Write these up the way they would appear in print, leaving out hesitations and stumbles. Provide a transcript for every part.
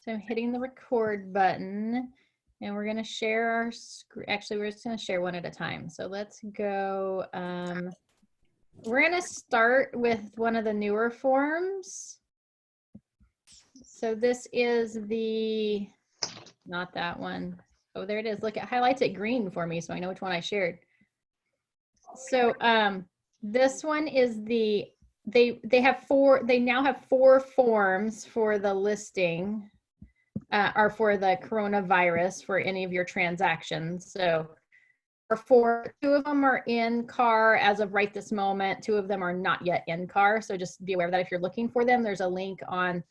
So I'm hitting the record button and we're going to share our screen. Actually, we're just going to share one at a time. So let's go. We're going to start with one of the newer forms. So this is the, not that one. Oh, there it is. Look, it highlights it green for me, so I know which one I shared. So this one is the, they now have 4 forms for the listing. Are for the coronavirus for any of your transactions. So for 2 of them are in C.A.R as of right this moment. 2 of them are not yet in C.A.R. So just be aware of that if you're looking for them. There's a link on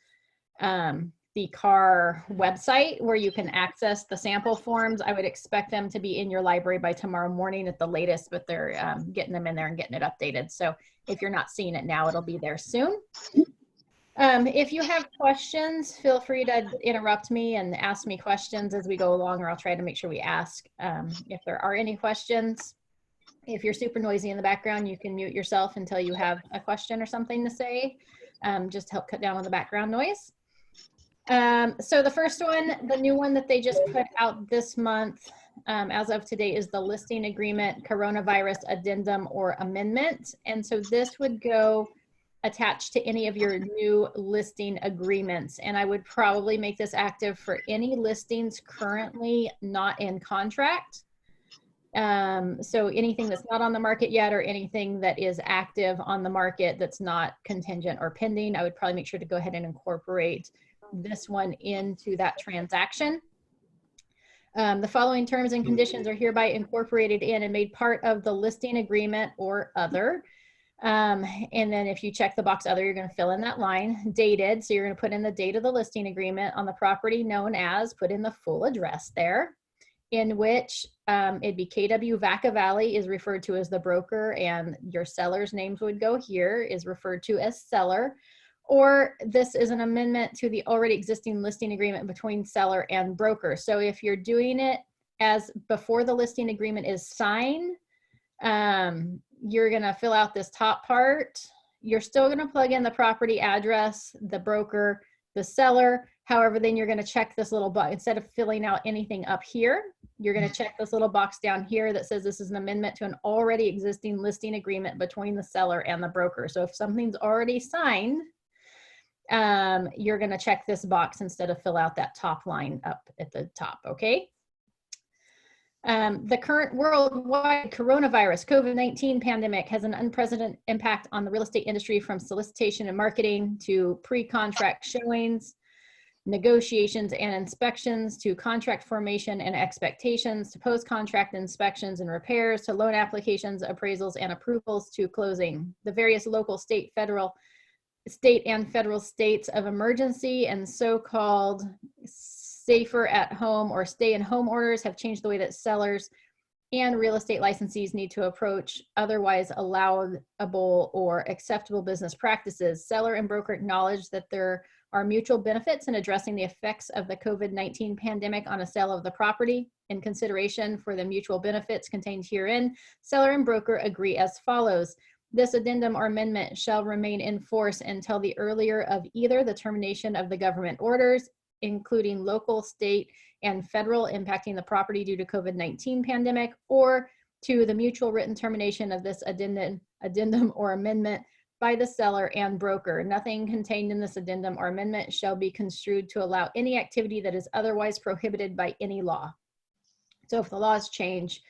the C.A.R website where you can access the sample forms. I would expect them to be in your library by tomorrow morning at the latest, but they're getting them in there and getting it updated. So if you're not seeing it now, it'll be there soon. If you have questions, feel free to interrupt me and ask me questions as we go along, or I'll try to make sure we ask if there are any questions. If you're super noisy in the background, you can mute yourself until you have a question or something to say, just to help cut down on the background noise. So the first one, the new one that they just put out this month, as of today, is the listing agreement coronavirus addendum or amendment. And so this would go attached to any of your new listing agreements. And I would probably make this active for any listings currently not in contract. So anything that's not on the market yet, or anything that is active on the market that's not contingent or pending, I would probably make sure to go ahead and incorporate this one into that transaction. The following terms and conditions are hereby incorporated in and made part of the listing agreement or other. And then if you check the box other, you're going to fill in that line, dated. So you're going to put in the date of the listing agreement on the property known as, put in the full address there, in which it'd be KW Vaca Valley is referred to as the broker, and your seller's names would go here, is referred to as seller. Or this is an amendment to the already existing listing agreement between seller and broker. So if you're doing it as before the listing agreement is signed, you're going to fill out this top part. You're still going to plug in the property address, the broker, the seller. However, then you're going to check this little box. Instead of filling out anything up here, you're going to check this little box down here that says this is an amendment to an already existing listing agreement between the seller and the broker. So if something's already signed, you're going to check this box instead of fill out that top line up at the top, okay? The current worldwide coronavirus COVID-19 pandemic has an unprecedented impact on the real estate industry, from solicitation and marketing to pre-contract showings, negotiations and inspections, to contract formation and expectations, to post-contract inspections and repairs, to loan applications, appraisals, and approvals, to closing. The various local, state, and federal states of emergency and so-called safer at home or stay-in-home orders have changed the way that sellers and real estate licensees need to approach otherwise allowable or acceptable business practices. Seller and broker acknowledge that there are mutual benefits in addressing the effects of the COVID-19 pandemic on a sale of the property. In consideration for the mutual benefits contained herein, seller and broker agree as follows. This addendum or amendment shall remain in force until the earlier of either the termination of the government orders, including local, state, and federal, impacting the property due to COVID-19 pandemic, or to the mutual written termination of this addendum or amendment by the seller and broker. Nothing contained in this addendum or amendment shall be construed to allow any activity that is otherwise prohibited by any law. So if the laws change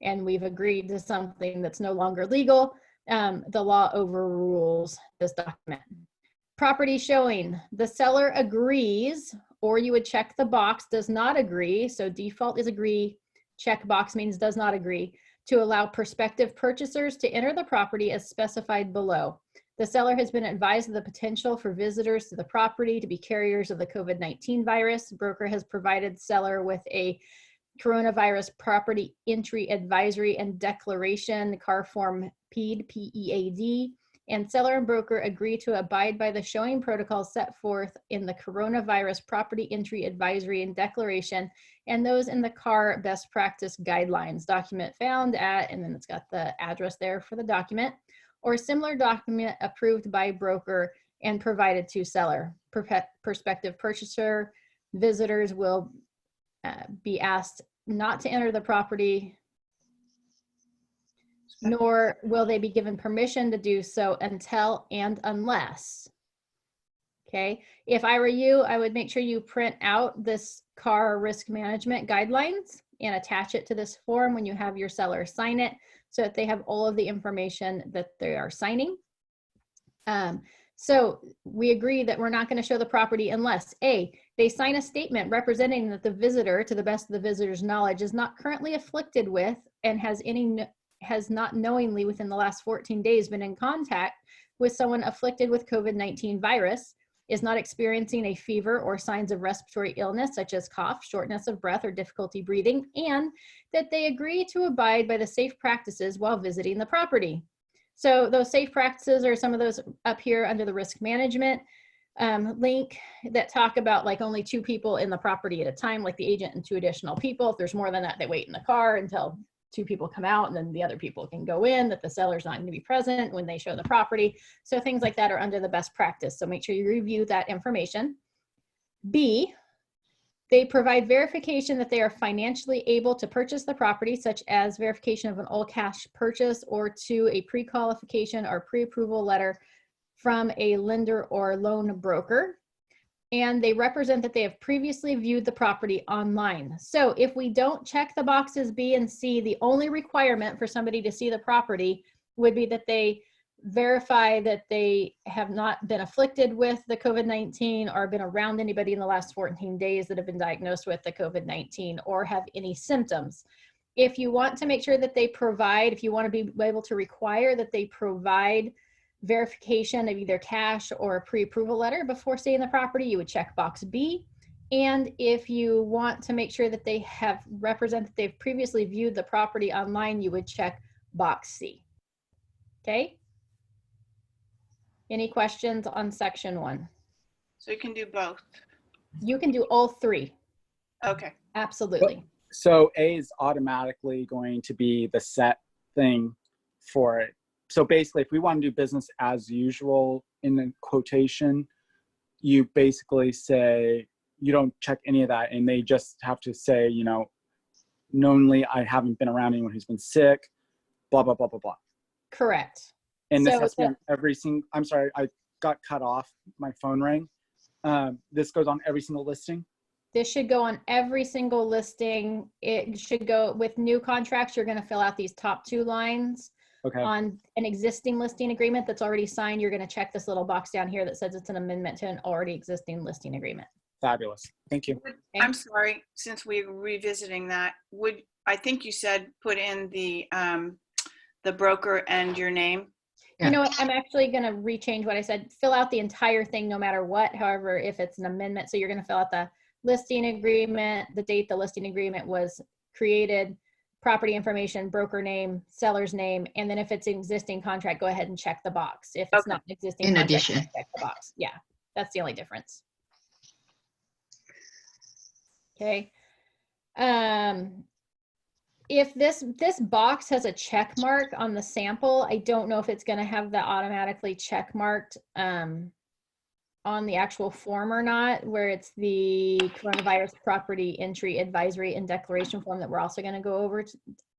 and we've agreed to something that's no longer legal, the law overrules this document. Property showing, the seller agrees, or you would check the box does not agree. So default is agree, check box means does not agree, to allow prospective purchasers to enter the property as specified below. The seller has been advised of the potential for visitors to the property to be carriers of the COVID-19 virus. Broker has provided seller with a coronavirus property entry advisory and declaration, C.A.R form PEAD, P-E-A-D, and seller and broker agree to abide by the showing protocols set forth in the coronavirus property entry advisory and declaration, and those in the C.A.R best practice guidelines. Document found at, and then it's got the address there for the document, or similar document approved by broker and provided to seller. Prospective purchaser visitors will be asked not to enter the property, nor will they be given permission to do so until and unless. Okay, if I were you, I would make sure you print out this C.A.R risk management guidelines and attach it to this form when you have your seller sign it, so that they have all of the information that they are signing. So we agree that we're not going to show the property unless A, they sign a statement representing that the visitor, to the best of the visitor's knowledge, is not currently afflicted with and has not knowingly within the last 14 days been in contact with someone afflicted with COVID-19 virus, is not experiencing a fever or signs of respiratory illness such as cough, shortness of breath, or difficulty breathing, and that they agree to abide by the safe practices while visiting the property. So those safe practices are some of those up here under the risk management link that talk about like only 2 people in the property at a time, like the agent and 2 additional people. If there's more than that, they wait in the car until 2 people come out and then the other people can go in, that the seller's not going to be present when they show the property. So things like that are under the best practice. So make sure you review that information. B, they provide verification that they are financially able to purchase the property, such as verification of an all cash purchase or to a pre-qualification or pre-approval letter from a lender or loan broker. And they represent that they have previously viewed the property online. So if we don't check the boxes B and C, the only requirement for somebody to see the property would be that they verify that they have not been afflicted with the COVID-19 or been around anybody in the last 14 days that have been diagnosed with the COVID-19 or have any symptoms. If you want to make sure that they provide, if you want to be able to require that they provide verification of either cash or a pre-approval letter before seeing the property, you would check box B. And if you want to make sure that they have represented that they've previously viewed the property online, you would check box C. Okay? Any questions on section 1? So you can do both. You can do all 3. Okay. Absolutely. So A is automatically going to be the set thing for it. So basically, if we want to do business as usual in the quotation, you basically say, you don't check any of that. And they just have to say, you know, knowingly, I haven't been around anyone who's been sick, blah, blah, blah, blah, blah. Correct. And So this has to be on every single, I'm sorry, I got cut off. My phone rang. This goes on every single listing? This should go on every single listing. It should go with new contracts. You're going to fill out these top 2 lines. Okay. On an existing listing agreement that's already signed, you're going to check this little box down here that says it's an amendment to an already existing listing agreement. Fabulous. Thank you. Okay. I'm sorry, since we're revisiting that, I think you said put in the broker and your name? You know what? I'm actually going to rechange what I said. Fill out the entire thing no matter what. However, if it's an amendment, so you're going to fill out the listing agreement, the date the listing agreement was created, property information, broker name, seller's name, and then if it's an existing contract, go ahead and check the box. If it's not an existing contract, check the box. Yeah, that's the only difference. Okay. If this box has a check mark on the sample, I don't know if it's going to have that automatically check marked on the actual form or not, where it's the coronavirus property entry advisory and declaration form that we're also going to go over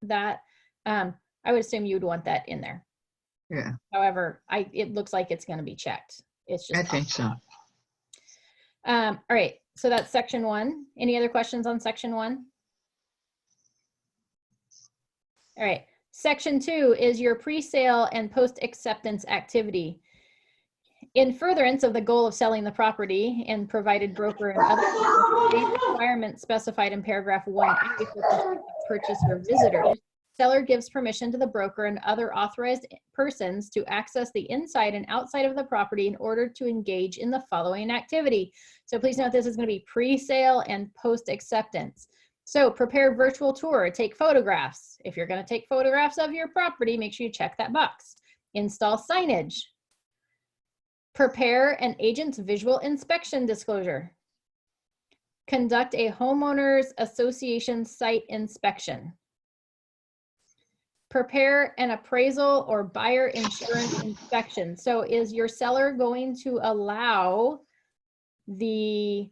that. I would assume you'd want that in there. Yeah. However, it looks like it's going to be checked. It's just I think so. All right, so that's section 1. Any other questions on section 1? All right, section 2 is your pre-sale and post-acceptance activity. In furtherance of the goal of selling the property and provided broker and other requirements specified in paragraph 1A for purchaser visitors, seller gives permission to the broker and other authorized persons to access the inside and outside of the property in order to engage in the following activity. So please note this is going to be pre-sale and post-acceptance. So prepare virtual tour, take photographs. If you're going to take photographs of your property, make sure you check that box. Install signage. Prepare an agent's visual inspection disclosure. Conduct a homeowners association site inspection. Prepare an appraisal or buyer insurance inspection. So is your seller going to allow the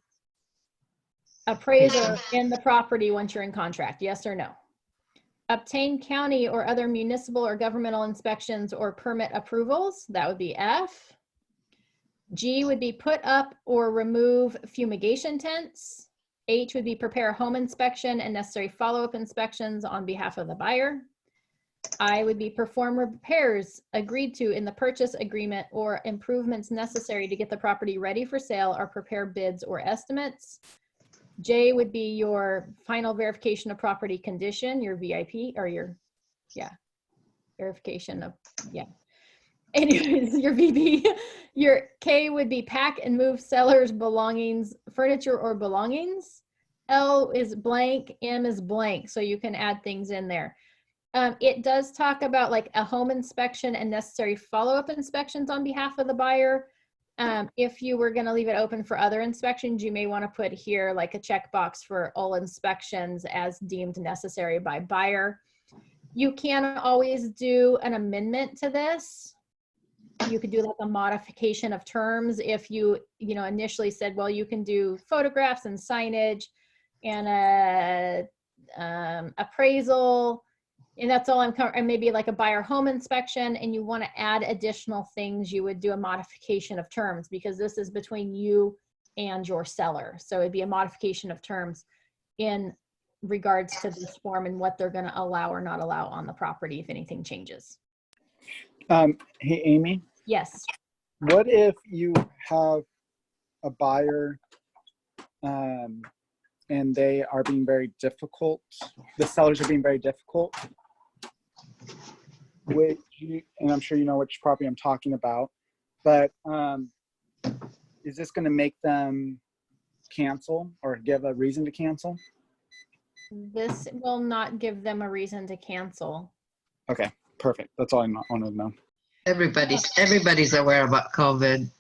Appraiser in the property once you're in contract, yes or no? Obtain county or other municipal or governmental inspections or permit approvals, that would be F. G would be put up or remove fumigation tents. H would be prepare a home inspection and necessary follow-up inspections on behalf of the buyer. I would be perform repairs agreed to in the purchase agreement or improvements necessary to get the property ready for sale or prepare bids or estimates. J would be your final verification of property condition, your VIP or your, verification of, anyways, your VB. Your K would be pack and move sellers' belongings, furniture or belongings. L is blank, M is blank, so you can add things in there. It does talk about like a home inspection and necessary follow-up inspections on behalf of the buyer. If you were going to leave it open for other inspections, you may want to put here like a checkbox for all inspections as deemed necessary by buyer. You can always do an amendment to this. You could do like a modification of terms if you initially said, well, you can do photographs and signage and a appraisal, and that's all I'm covering, and maybe like a buyer home inspection, and you want to add additional things, you would do a modification of terms because this is between you and your seller. So it'd be a modification of terms in regards to this form and what they're going to allow or not allow on the property if anything changes. Hey, Amy, Yes. what if you have a buyer and they are being very difficult, the sellers are being very difficult, and I'm sure you know which property I'm talking about, but is this going to make them cancel or give a reason to cancel? This will not give them a reason to cancel. Okay, perfect. That's all I wanted to know. Everybody's aware about COVID.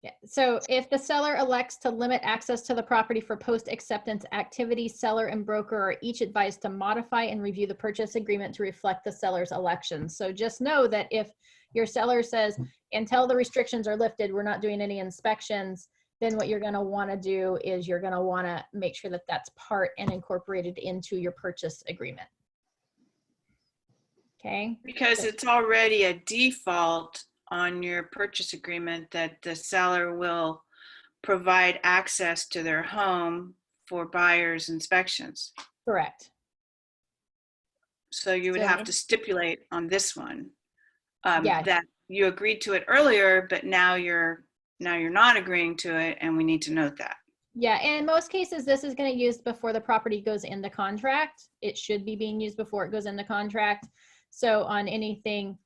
Yeah. So if the seller elects to limit access to the property for post-acceptance activities, seller and broker are each advised to modify and review the purchase agreement to reflect the seller's elections. So just know that if your seller says, until the restrictions are lifted, we're not doing any inspections, then what you're going to want to do is you're going to want to make sure that that's part and incorporated into your purchase agreement. Okay. Because it's already a default on your purchase agreement that the seller will provide access to their home for buyers' inspections. Correct. So you would have to stipulate on this one Yeah. that you agreed to it earlier, but now you're not agreeing to it, and we need to note that. Yeah, and in most cases, this is going to be used before the property goes into contract. It should be being used before it goes into contract. So on anything,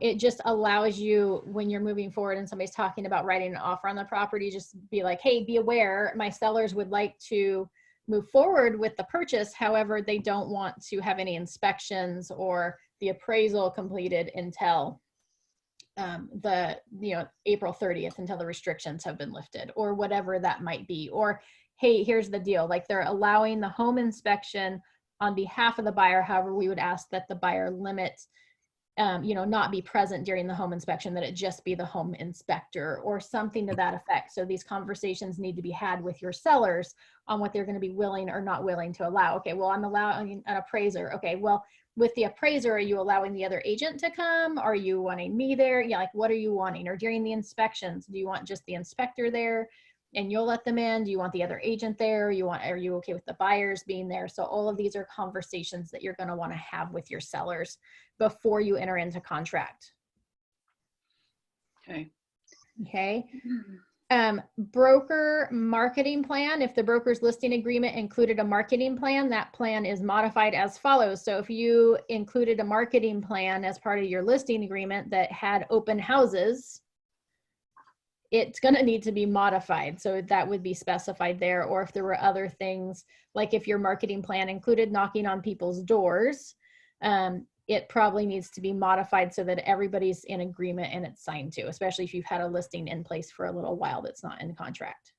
it just allows you, when you're moving forward and somebody's talking about writing an offer on the property, just be like, hey, be aware, my sellers would like to move forward with the purchase. However, they don't want to have any inspections or the appraisal completed until April 30th, until the restrictions have been lifted or whatever that might be. Or, hey, here's the deal. Like, they're allowing the home inspection on behalf of the buyer. However, we would ask that the buyer limit, not be present during the home inspection, that it just be the home inspector or something to that effect. So these conversations need to be had with your sellers on what they're going to be willing or not willing to allow. Okay, well, I'm allowing an appraiser. Okay, well, with the appraiser, are you allowing the other agent to come? Are you wanting me there? Yeah, like, what are you wanting? Or during the inspections, do you want just the inspector there and you'll let them in? Do you want the other agent there? Are you okay with the buyers being there? So all of these are conversations that you're going to want to have with your sellers before you enter into contract. Okay. Okay. Broker marketing plan. If the broker's listing agreement included a marketing plan, that plan is modified as follows. So if you included a marketing plan as part of your listing agreement that had open houses, it's going to need to be modified. So that would be specified there. Or if there were other things, like if your marketing plan included knocking on people's doors, it probably needs to be modified so that everybody's in agreement and it's signed to, especially if you've had a listing in place for a little while that's not in contract.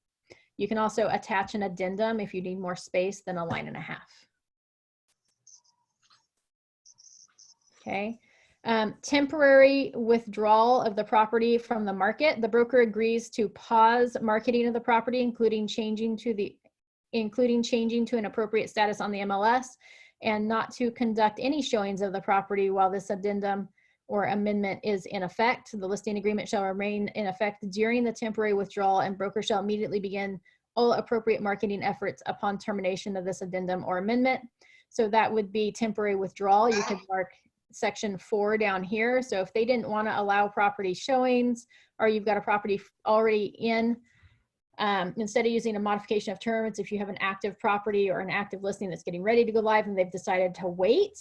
You can also attach an addendum if you need more space than 1.5 lines. Okay. Temporary withdrawal of the property from the market. The broker agrees to pause marketing of the property, including changing to an appropriate status on the MLS, and not to conduct any showings of the property while this addendum or amendment is in effect. The listing agreement shall remain in effect during the temporary withdrawal, and broker shall immediately begin all appropriate marketing efforts upon termination of this addendum or amendment. So that would be temporary withdrawal. You could mark section 4 down here. So if they didn't want to allow property showings, or you've got a property already in, instead of using a modification of terms, if you have an active property or an active listing that's getting ready to go live and they've decided to wait,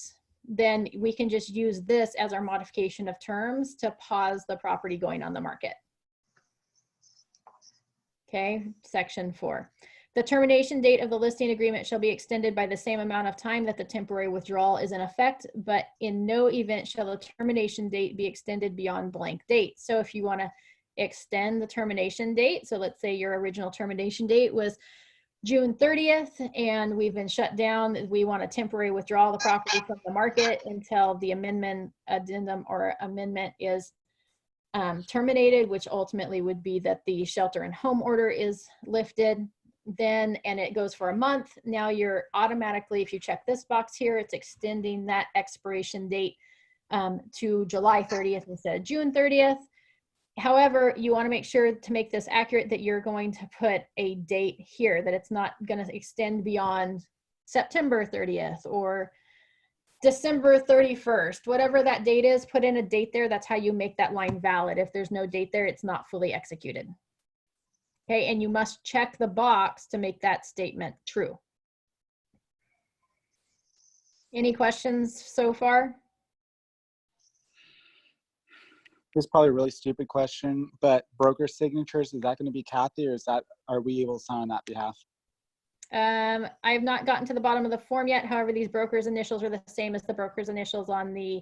then we can just use this as our modification of terms to pause the property going on the market. Okay, section 4. The termination date of the listing agreement shall be extended by the same amount of time that the temporary withdrawal is in effect, but in no event shall the termination date be extended beyond blank date. So if you want to extend the termination date, so let's say your original termination date was June 30th and we've been shut down, we want to temporary withdraw the property from the market until the amendment, addendum or amendment is terminated, which ultimately would be that the shelter and home order is lifted. Then, and it goes for a month. Now you're automatically, if you check this box here, it's extending that expiration date to July 30th instead of June 30th. However, you want to make sure to make this accurate that you're going to put a date here, that it's not going to extend beyond September 30th or December 31st, whatever that date is, put in a date there. That's how you make that line valid. If there's no date there, it's not fully executed. Okay, and you must check the box to make that statement true. Any questions so far? This is probably a really stupid question, but broker signatures, is that going to be Kathy, or are we able to sign on that behalf? I have not gotten to the bottom of the form yet. However, these brokers' initials are the same as the broker's initials on the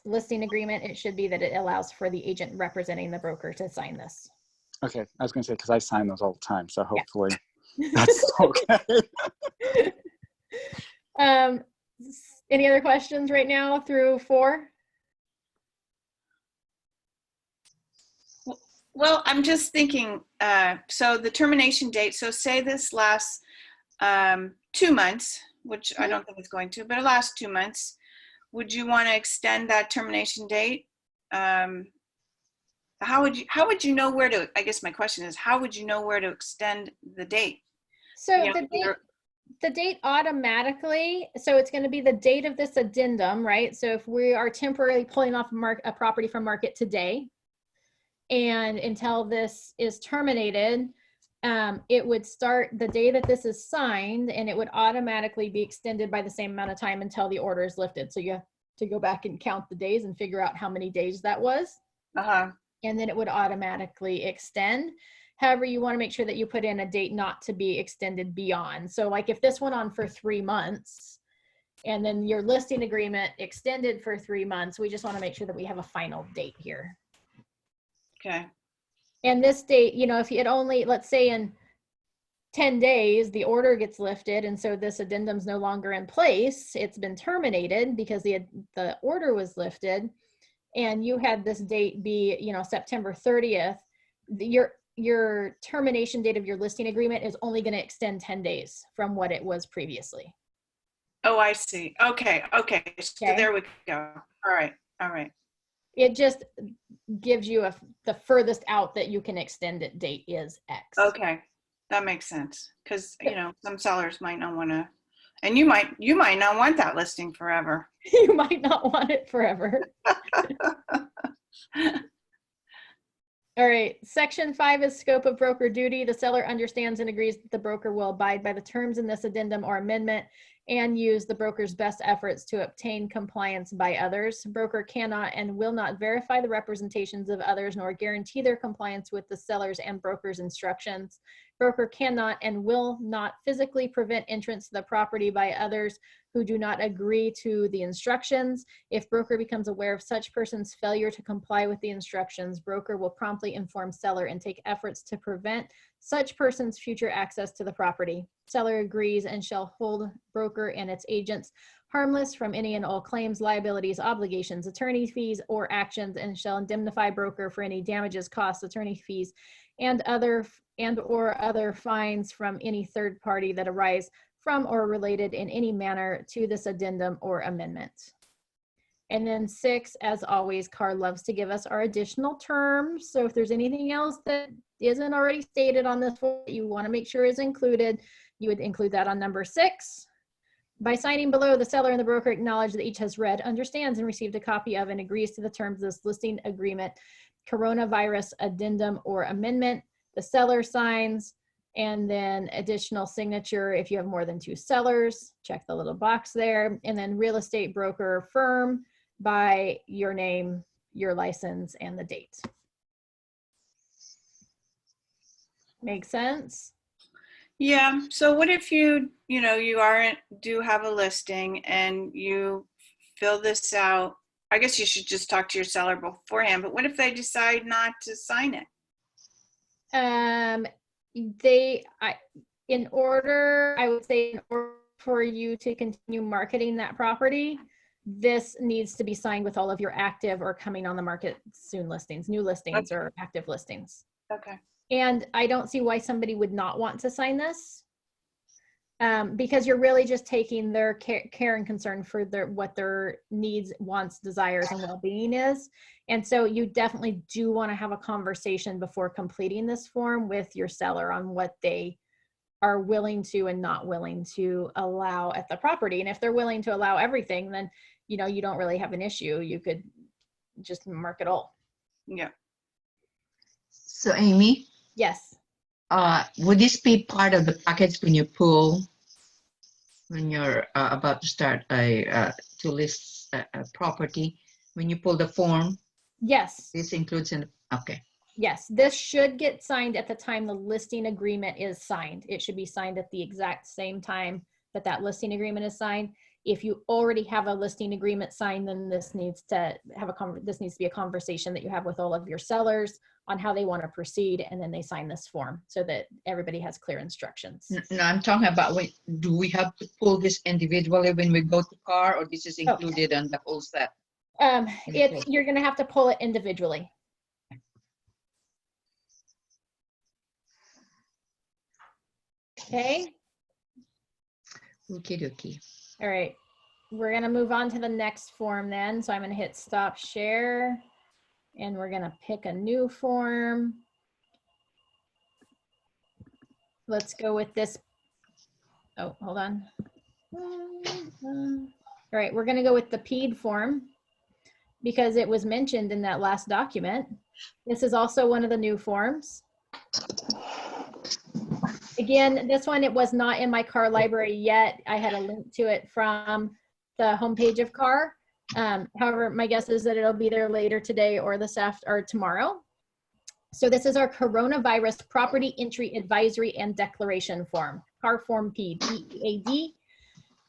listing agreement. It should be that it allows for the agent representing the broker to sign this. Okay, I was going to say, because I sign those all the time, so hopefully that's okay. Any other questions right now through 4? Well, I'm just thinking, so the termination date, so say this lasts 2 months, which I don't think it's going to, but it lasts 2 months. Would you want to extend that termination date? How would you know where to, I guess my question is, how would you know where to extend the date? So the date automatically, so it's going to be the date of this addendum, right? So if we are temporarily pulling off a property from market today, and until this is terminated, it would start the day that this is signed, and it would automatically be extended by the same amount of time until the order is lifted. So you have to go back and count the days and figure out how many days that was. And then it would automatically extend. However, you want to make sure that you put in a date not to be extended beyond. So like if this went on for 3 months and then your listing agreement extended for 3 months, we just want to make sure that we have a final date here. Okay. And this date, you know, if it only, let's say in 10 days, the order gets lifted, and so this addendum's no longer in place, it's been terminated because the order was lifted, and you had this date be, you know, September 30th, your termination date of your listing agreement is only going to extend 10 days from what it was previously. Oh, I see. Okay. So there we go. All right. It just gives you the furthest out that you can extend it date is X. Okay, that makes sense. Because, you know, some sellers might not want to, and you might not want that listing forever. You might not want it forever. All right, section 5 is scope of broker duty. The seller understands and agrees that the broker will abide by the terms in this addendum or amendment and use the broker's best efforts to obtain compliance by others. Broker cannot and will not verify the representations of others nor guarantee their compliance with the seller's and broker's instructions. Broker cannot and will not physically prevent entrance to the property by others who do not agree to the instructions. If broker becomes aware of such person's failure to comply with the instructions, broker will promptly inform seller and take efforts to prevent such person's future access to the property. Seller agrees and shall hold broker and its agents harmless from any and all claims, liabilities, obligations, attorney fees, or actions, and shall indemnify broker for any damages, costs, attorney fees, and or other fines from any third party that arise from or related in any manner to this addendum or amendment. And then 6, as always, C.A.R loves to give us our additional terms. So if there's anything else that isn't already stated on this form that you want to make sure is included, you would include that on number 6. By signing below, the seller and the broker acknowledge that each has read, understands, and received a copy of and agrees to the terms of this listing agreement, coronavirus addendum or amendment. The seller signs, and then additional signature if you have more than 2 sellers. Check the little box there. And then real estate broker firm by your name, your license, and the date. Make sense? Yeah. So what if you do have a listing and you fill this out? I guess you should just talk to your seller beforehand, but what if they decide not to sign it? In order for you to continue marketing that property, this needs to be signed with all of your active or coming on the market soon listings, new listings, or active listings. Okay. And I don't see why somebody would not want to sign this, because you're really just taking their care and concern for what their needs, wants, desires, and well-being is. And so you definitely do want to have a conversation before completing this form with your seller on what they are willing to and not willing to allow at the property. And if they're willing to allow everything, then you don't really have an issue. You could just mark it all. Yeah. So Amy, Yes. would this be part of the package when you're about to start to list a property, when you pull the form? Yes. This includes okay. Yes, this should get signed at the time the listing agreement is signed. It should be signed at the exact same time that listing agreement is signed. If you already have a listing agreement signed, then this needs to be a conversation that you have with all of your sellers on how they want to proceed, and then they sign this form so that everybody has clear instructions. No, I'm talking about do we have to pull this individually when we go to C.A.R, or this is included on the whole set? You're going to have to pull it individually. Okay. Okie dokie. All right. We're going to move on to the next form then. So I'm going to hit stop share, and we're going to pick a new form. Let's go with this. Oh, hold on. All right. We're going to go with the PED form because it was mentioned in that last document. This is also one of the new forms. Again, this one, it was not in my C.A.R library yet. I had a link to it from the homepage of C.A.R. However, my guess is that it'll be there later today or tomorrow. So this is our Coronavirus Property Entry Advisory and Declaration Form, C.A.R Form PED, PEAD.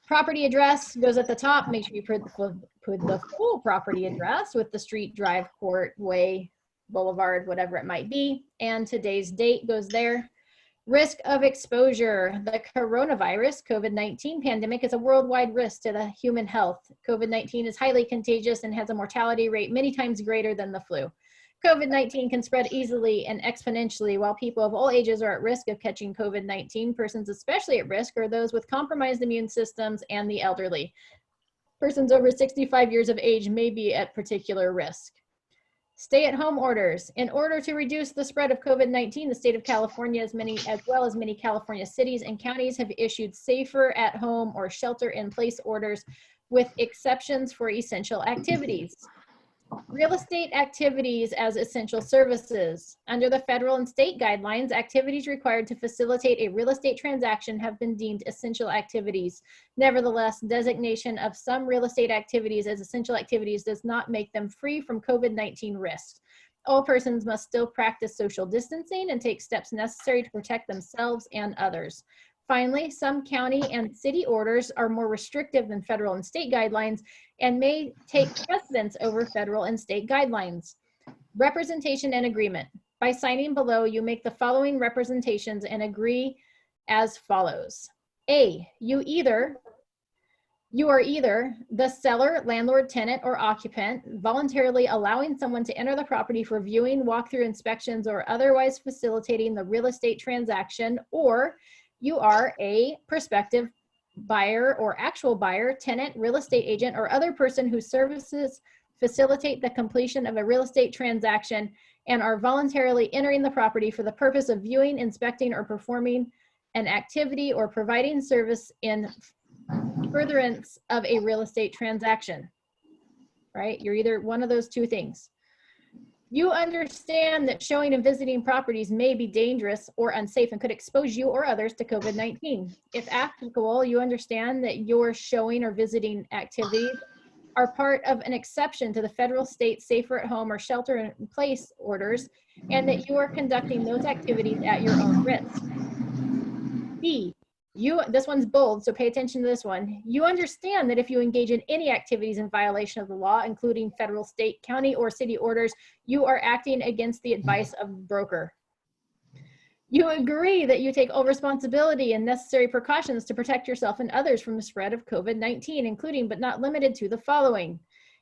Property address goes at the top. Make sure you put the full property address with the street, drive, court, way, boulevard, whatever it might be. And today's date goes there. Risk of exposure. The coronavirus, COVID-19 pandemic, is a worldwide risk to the human health. COVID-19 is highly contagious and has a mortality rate many times greater than the flu. COVID-19 can spread easily and exponentially. While people of all ages are at risk of catching COVID-19, persons especially at risk are those with compromised immune systems and the elderly. Persons over 65 years of age may be at particular risk. Stay-at-home orders. In order to reduce the spread of COVID-19, the state of California, as well as many California cities and counties, have issued safer at-home or shelter-in-place orders with exceptions for essential activities. Real estate activities as essential services. Under the federal and state guidelines, activities required to facilitate a real estate transaction have been deemed essential activities. Nevertheless, designation of some real estate activities as essential activities does not make them free from COVID-19 risks. All persons must still practice social distancing and take steps necessary to protect themselves and others. Finally, some county and city orders are more restrictive than federal and state guidelines and may take precedence over federal and state guidelines. Representation and agreement. By signing below, you make the following representations and agree as follows. A, you either You are either the seller, landlord, tenant, or occupant voluntarily allowing someone to enter the property for viewing, walkthrough inspections, or otherwise facilitating the real estate transaction, or you are a prospective buyer or actual buyer, tenant, real estate agent, or other person whose services facilitate the completion of a real estate transaction and are voluntarily entering the property for the purpose of viewing, inspecting, or performing an activity or providing service in furtherance of a real estate transaction, right? You're either one of those two things. You understand that showing and visiting properties may be dangerous or unsafe and could expose you or others to COVID-19. If applicable, you understand that your showing or visiting activities are part of an exception to the federal, state, safer at home or shelter in place orders, and that you are conducting those activities at your own risk. B, this one's bold, so pay attention to this one. You understand that if you engage in any activities in violation of the law, including federal, state, county, or city orders, you are acting against the advice of the broker. You agree that you take all responsibility and necessary precautions to protect yourself and others from the spread of COVID-19, including but not limited to the following.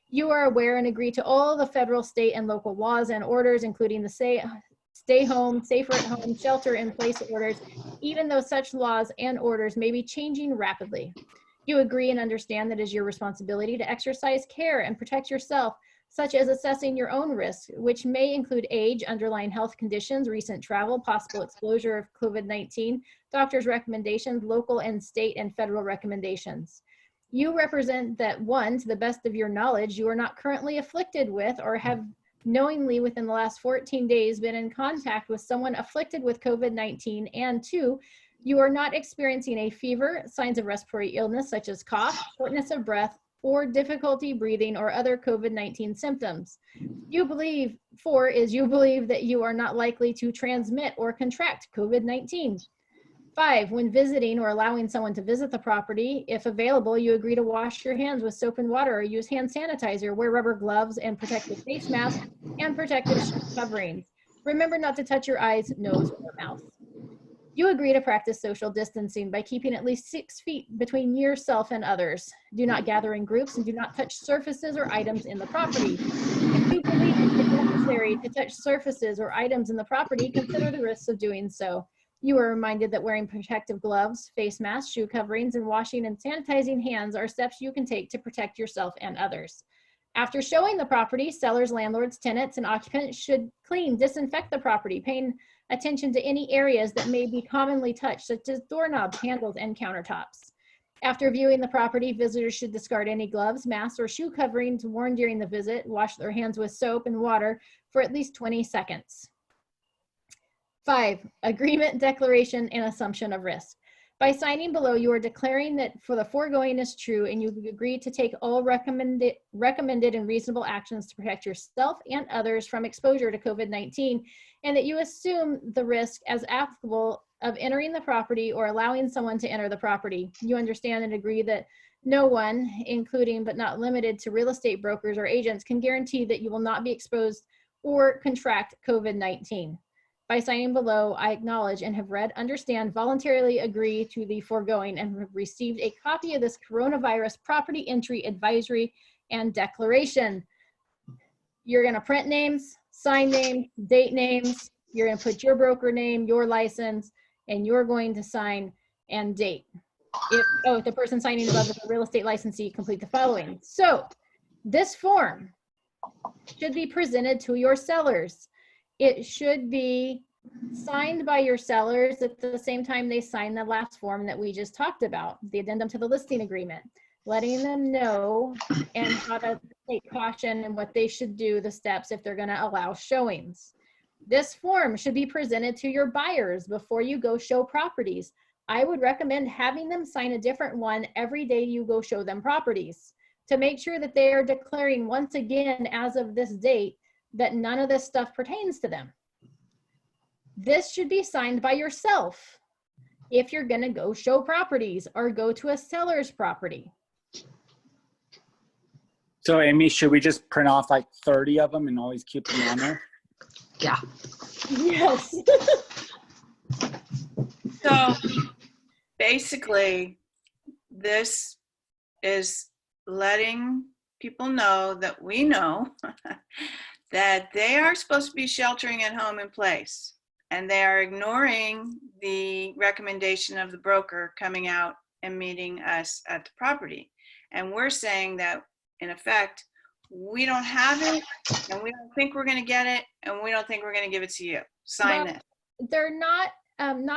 You are aware and agree to all the federal, state, and local laws and orders, including the stay home, safer at home, shelter in place orders, even though such laws and orders may be changing rapidly. You agree and understand that it is your responsibility to exercise care and protect yourself, such as assessing your own risk, which may include age, underlying health conditions, recent travel, possible exposure of COVID-19, doctor's recommendations, local and state and federal recommendations. You represent that, one, to the best of your knowledge, you are not currently afflicted with or have knowingly within the last 14 days been in contact with someone afflicted with COVID-19, and two, you are not experiencing a fever, signs of respiratory illness such as cough, shortness of breath, or difficulty breathing or other COVID-19 symptoms. You believe that you are not likely to transmit or contract COVID-19. 5, when visiting or allowing someone to visit the property, if available, you agree to wash your hands with soap and water or use hand sanitizer, wear rubber gloves and protective face masks and protective coverings. Remember not to touch your eyes, nose, or mouth. You agree to practice social distancing by keeping at least 6 feet between yourself and others. Do not gather in groups and do not touch surfaces or items in the property. If you believe it necessary to touch surfaces or items in the property, consider the risks of doing so. You are reminded that wearing protective gloves, face masks, shoe coverings, and washing and sanitizing hands are steps you can take to protect yourself and others. After showing the property, sellers, landlords, tenants, and occupants should clean, disinfect the property, paying attention to any areas that may be commonly touched, such as doorknobs, handles, and countertops. After viewing the property, visitors should discard any gloves, masks, or shoe coverings worn during the visit, wash their hands with soap and water for at least 20 seconds. 5, agreement, declaration, and assumption of risk. By signing below, you are declaring that for the foregoing is true and you agree to take all recommended and reasonable actions to protect yourself and others from exposure to COVID-19, and that you assume the risk as applicable of entering the property or allowing someone to enter the property. You understand and agree that no one, including but not limited to real estate brokers or agents, can guarantee that you will not be exposed or contract COVID-19. By signing below, I acknowledge and have read, understand, voluntarily agree to the foregoing, and have received a copy of this coronavirus property entry advisory and declaration. You're going to print names, sign names, date names. You're going to put your broker name, your license, and you're going to sign and date. If the person signing above is a real estate licensee, complete the following. So this form should be presented to your sellers. It should be signed by your sellers at the same time they sign the last form that we just talked about, the addendum to the listing agreement, letting them know and how to take caution and what they should do, the steps if they're going to allow showings. This form should be presented to your buyers before you go show properties. I would recommend having them sign a different one every day you go show them properties to make sure that they are declaring once again as of this date that none of this stuff pertains to them. This should be signed by yourself if you're gonna go show properties or go to a seller's property. So Amy, should we just print off like 30 of them and always keep them on there? Yeah. Yes. So basically, this is letting people know that we know that they are supposed to be sheltering at home in place, and they are ignoring the recommendation of the broker coming out and meeting us at the property. And we're saying that, in effect, we don't have it, and we don't think we're going to get it, and we don't think we're going to give it to you. Sign Well, this. they're not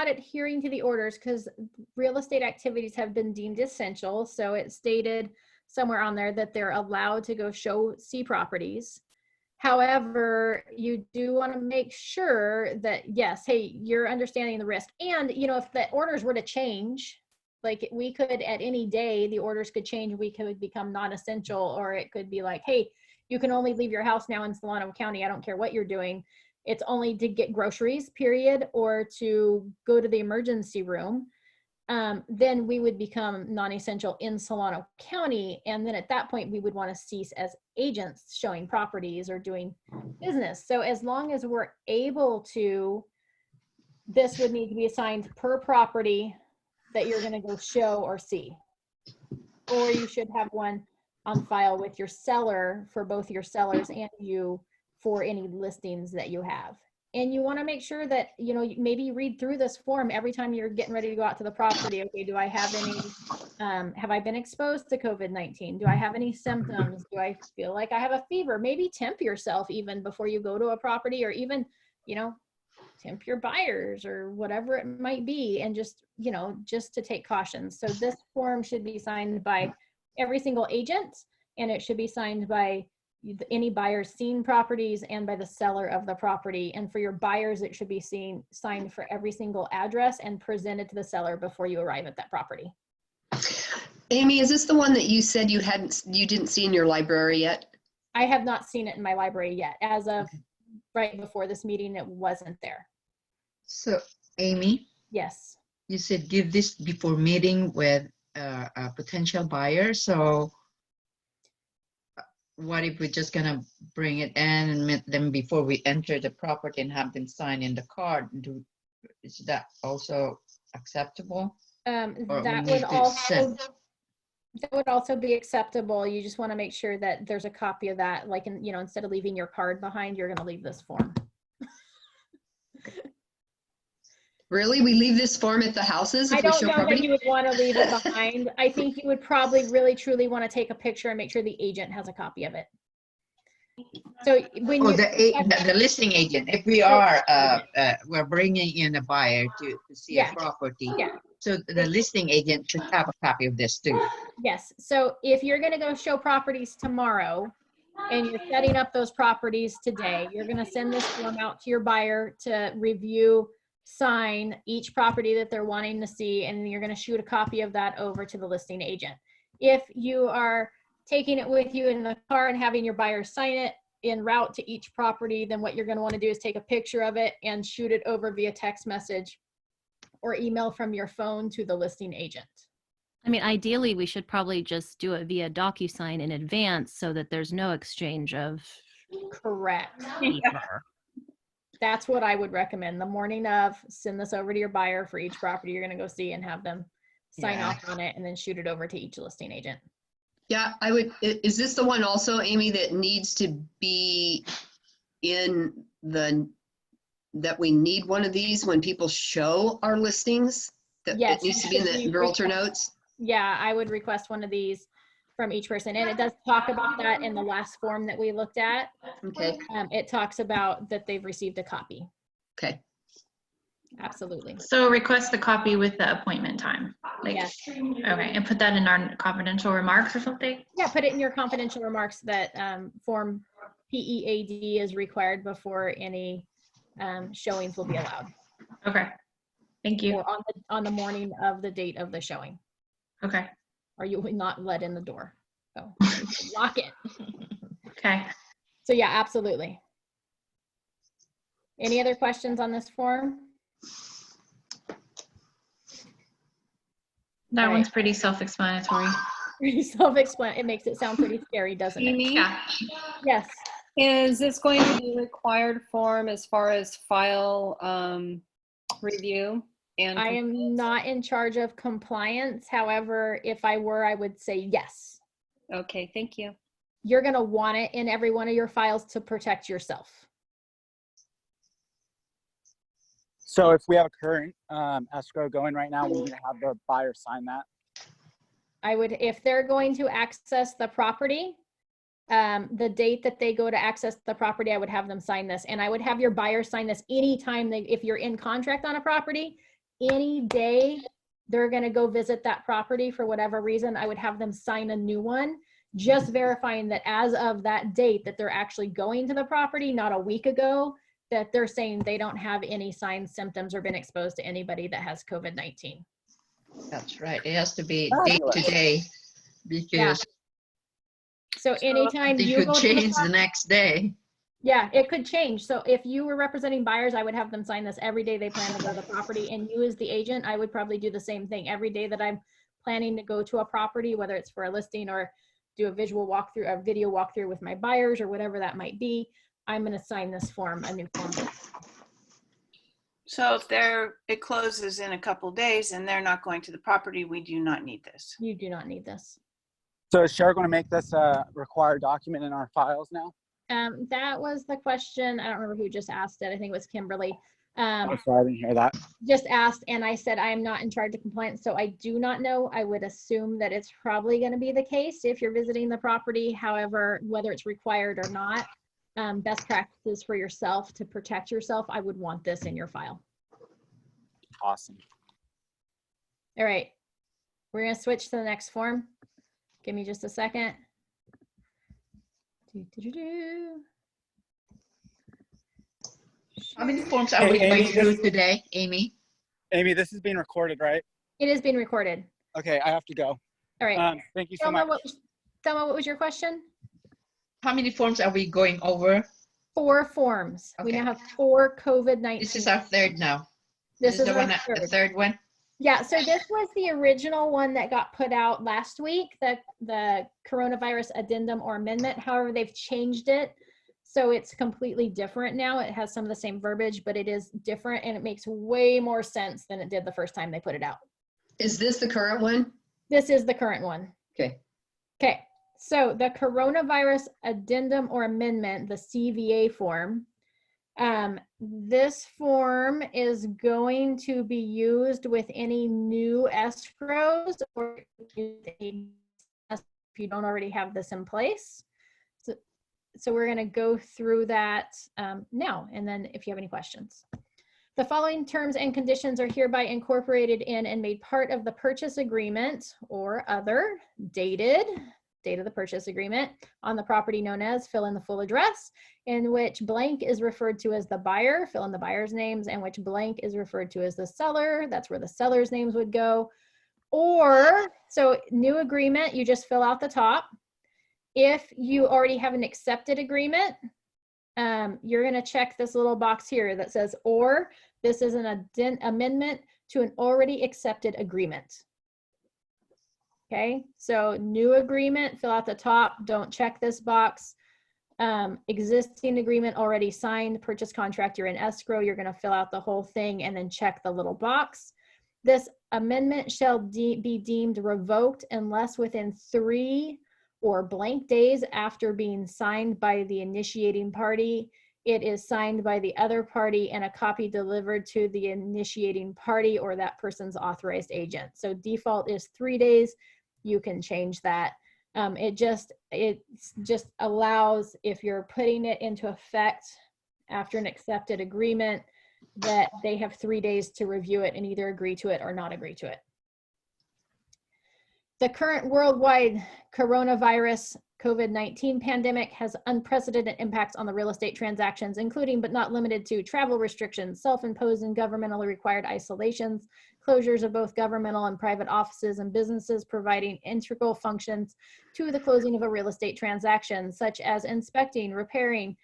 adhering to the orders because real estate activities have been deemed essential. So it stated somewhere on there that they're allowed to go see properties. However, you do want to make sure that, yes, hey, you're understanding the risk. And, you know, if the orders were to change, like we could at any day, the orders could change, we could become non-essential, or it could be like, hey, you can only leave your house now in Solano County. I don't care what you're doing. It's only to get groceries, period, or to go to the emergency room. Then we would become non-essential in Solano County. And then at that point, we would want to cease as agents showing properties or doing business. So as long as we're able to, this would need to be assigned per property that you're going to go show or see. Or you should have one on file with your seller for both your sellers and you for any listings that you have. And you want to make sure that, you know, maybe you read through this form every time you're getting ready to go out to the property. Okay, do I have any, have I been exposed to COVID-19? Do I have any symptoms? Do I feel like I have a fever? Maybe temp yourself even before you go to a property, or even, you know, temp your buyers or whatever it might be. And just, you know, just to take cautions. So this form should be signed by every single agent, and it should be signed by any buyers seen properties and by the seller of the property. And for your buyers, it should be signed for every single address and presented to the seller before you arrive at that property. Amy, is this the one that you said you didn't see in your library yet? I have not seen it in my library yet. As of right before this meeting, it wasn't there. So, Amy, Yes. you said give this before meeting with a potential buyer. So what if we're just gonna bring it in and meet them before we enter the property and have them sign in the card? Is that also acceptable? Or we That need would also be acceptable. You just want to make sure that there's a copy of that. Like, you know, instead of leaving your card behind, you're going to leave this form. Really? We leave this form at the houses I if we don't show know that property? you would want to leave it behind. I think you would probably really truly want to take a picture and make sure the agent has a copy of it. So when the listing agent, if we are we're bringing in a buyer to see Yeah. a property, Yeah. so the listing agent should have a copy of this too. Yes. So if you're going to go show properties tomorrow and you're setting up those properties today, you're going to send this form out to your buyer to review, sign each property that they're wanting to see, and you're going to shoot a copy of that over to the listing agent. If you are taking it with you in the car and having your buyer sign it en route to each property, then what you're going to want to do is take a picture of it and shoot it over via text message or email from your phone to the listing agent. I mean, ideally, we should probably just do it via DocuSign in advance so that there's no exchange of Correct. paper. That's what I would recommend. The morning of, send this over to your buyer for each property you're going to go see and have them sign Yeah. off on it and then shoot it over to each listing agent. Yeah, I would. Is this the one also, Amy, that needs to be in that we need one of these when people show our listings? That Yes, it needs to be in the realtor notes? Yeah, I would request one of these from each person. And it does talk about that in the last form that we looked at. Okay, It talks about that they've received a copy. okay. Absolutely. So request the copy with the appointment time. Like, Yes. okay, and put that in our confidential remarks or something? Yeah, put it in your confidential remarks that form PEAD is required before any showings will be allowed. Okay, thank you. Or on the morning of the date of the showing, Okay, or you will not let in the door. So lock it. okay. So yeah, absolutely. Any other questions on this form? That Right. one's pretty self-explanatory. Pretty self-explanatory. It makes it sound pretty scary, doesn't it? Amy, Yeah, Yes. is this going to be required form as far as file review? And I am not in charge of compliance. However, if I were, I would say yes. okay, thank you. You're going to want it in every one of your files to protect yourself. So if we have a current escrow going right now, we need to have the buyer sign that. I would, if they're going to access the property, the date that they go to access the property, I would have them sign this. And I would have your buyer sign this anytime if you're in contract on a property, any day they're going to go visit that property for whatever reason, I would have them sign a new one, just verifying that as of that date that they're actually going to the property, not a week ago, that they're saying they don't have any signs, symptoms, or been exposed to anybody that has COVID-19. That's right. It has to be day Fabulous. to day because So anytime it you could go to the change the next day. yeah, it could change. So if you were representing buyers, I would have them sign this every day they plan to go to the property. And you as the agent, I would probably do the same thing. Every day that I'm planning to go to a property, whether it's for a listing or do a visual walkthrough, a video walkthrough with my buyers or whatever that might be, I'm going to sign this form, a new form. So if it closes in a couple days and they're not going to the property, we do not need this. You do not need this. So is C.A.R going to make this a required document in our files now? That was the question. I don't remember who just asked it. I think it was Kimberly. Oh, sorry, I didn't hear that. Just asked, and I said I am not in charge of compliance, so I do not know. I would assume that it's probably going to be the case if you're visiting the property. However, whether it's required or not, best practices for yourself to protect yourself, I would want this in your file. Awesome. All right, we're going to switch to the next form. Give me just a second. How many forms are we going through today, Amy? Amy, this is being recorded, right? It is being recorded. Okay, I have to go. All right. Thank you so much. Thelma, what was your question? How many forms are we going over? 4 forms. We Okay. now have 4 COVID-19. This is our third now. This is the our one, the third one. Yeah, so this was the original one that got put out last week, the coronavirus addendum or amendment. However, they've changed it. So it's completely different now. It has some of the same verbiage, but it is different and it makes way more sense than it did the first time they put it out. Is this the current one? This is the current one. Okay. Okay, so the coronavirus addendum or amendment, the CVA form, this form is going to be used with any new escrows or if you don't already have this in place. So we're going to go through that now, and then if you have any questions. The following terms and conditions are hereby incorporated in and made part of the purchase agreement or other dated, date of the purchase agreement on the property known as, fill in the full address, in which blank is referred to as the buyer, fill in the buyer's names, and which blank is referred to as the seller. That's where the seller's names would go. Or, so new agreement, you just fill out the top. If you already have an accepted agreement, you're going to check this little box here that says, or this is an amendment to an already accepted agreement. Okay, so new agreement, fill out the top, don't check this box. Existing agreement already signed, purchase contract, you're in escrow, you're going to fill out the whole thing and then check the little box. This amendment shall be deemed revoked unless within 3 or blank days after being signed by the initiating party, it is signed by the other party and a copy delivered to the initiating party or that person's authorized agent. So default is 3 days. You can change that. It just allows, if you're putting it into effect after an accepted agreement, that they have 3 days to review it and either agree to it or not agree to it. The current worldwide coronavirus COVID-19 pandemic has unprecedented impacts on the real estate transactions, including but not limited to travel restrictions, self-imposed and governmentally required isolations, closures of both governmental and private offices and businesses providing integral functions to the closing of a real estate transaction, such as inspecting, repairing,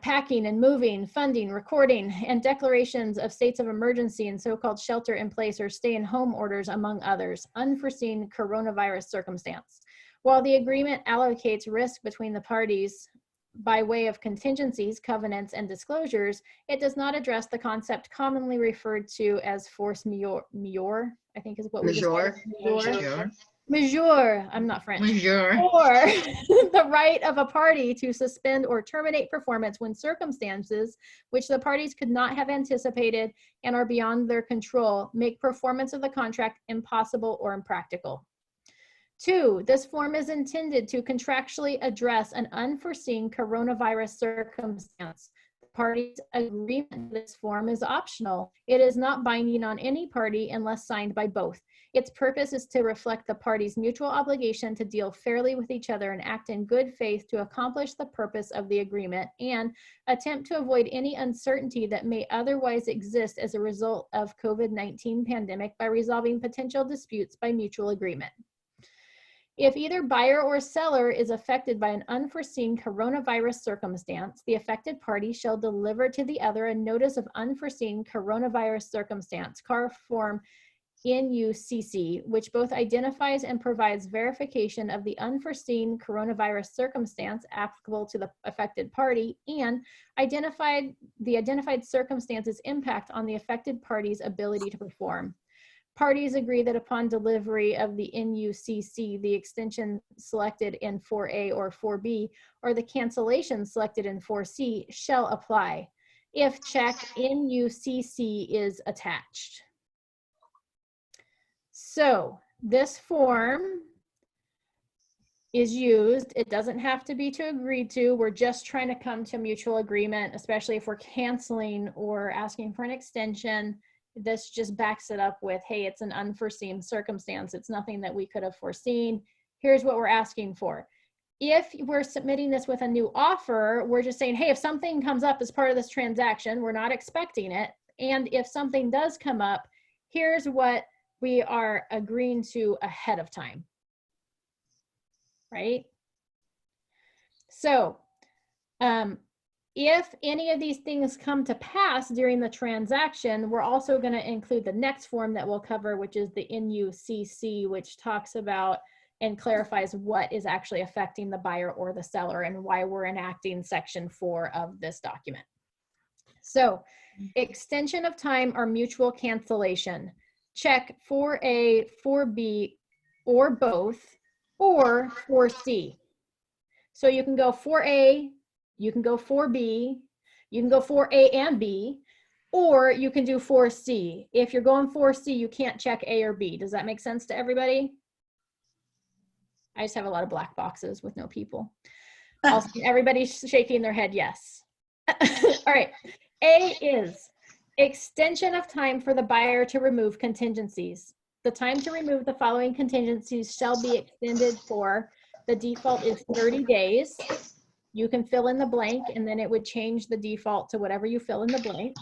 packing and moving, funding, recording, and declarations of states of emergency and so-called shelter in place or stay-in-home orders, among others, unforeseen coronavirus circumstance. While the agreement allocates risk between the parties, by way of contingencies, covenants, and disclosures, it does not address the concept commonly referred to as force majeure, I think is what we just Majeure. said. Sure. Majeure, I'm not French. Sure. Or the right of a party to suspend or terminate performance when circumstances which the parties could not have anticipated and are beyond their control make performance of the contract impossible or impractical. 2, this form is intended to contractually address an unforeseen coronavirus circumstance. The parties' agreement to this form is optional. It is not binding on any party unless signed by both. Its purpose is to reflect the parties' mutual obligation to deal fairly with each other and act in good faith to accomplish the purpose of the agreement and attempt to avoid any uncertainty that may otherwise exist as a result of COVID-19 pandemic by resolving potential disputes by mutual agreement. If either buyer or seller is affected by an unforeseen coronavirus circumstance, the affected party shall deliver to the other a notice of unforeseen coronavirus circumstance, C.A.R. form NUCC, which both identifies and provides verification of the unforeseen coronavirus circumstance applicable to the affected party and the identified circumstances impact on the affected party's ability to perform. Parties agree that upon delivery of the NUCC, the extension selected in 4A or 4B or the cancellation selected in 4C shall apply if check NUCC is attached. So this form is used. It doesn't have to be to agree to. We're just trying to come to a mutual agreement, especially if we're canceling or asking for an extension. This just backs it up with, hey, it's an unforeseen circumstance. It's nothing that we could have foreseen. Here's what we're asking for. If we're submitting this with a new offer, we're just saying, hey, if something comes up as part of this transaction, we're not expecting it. And if something does come up, here's what we are agreeing to ahead of time, right? So if any of these things come to pass during the transaction, we're also going to include the next form that we'll cover, which is the NUCC, which talks about and clarifies what is actually affecting the buyer or the seller and why we're enacting section 4 of this document. So extension of time or mutual cancellation. Check 4A, 4B, or both, or 4C. So you can go 4A, you can go 4B, you can go 4A and B, or you can do 4C. If you're going 4C, you can't check A or B. Does that make sense to everybody? I just have a lot of black boxes with no people. Everybody's shaking their head yes. All right, A is extension of time for the buyer to remove contingencies. The time to remove the following contingencies shall be extended for, the default is 30 days. You can fill in the blank and then it would change the default to whatever you fill in the blank.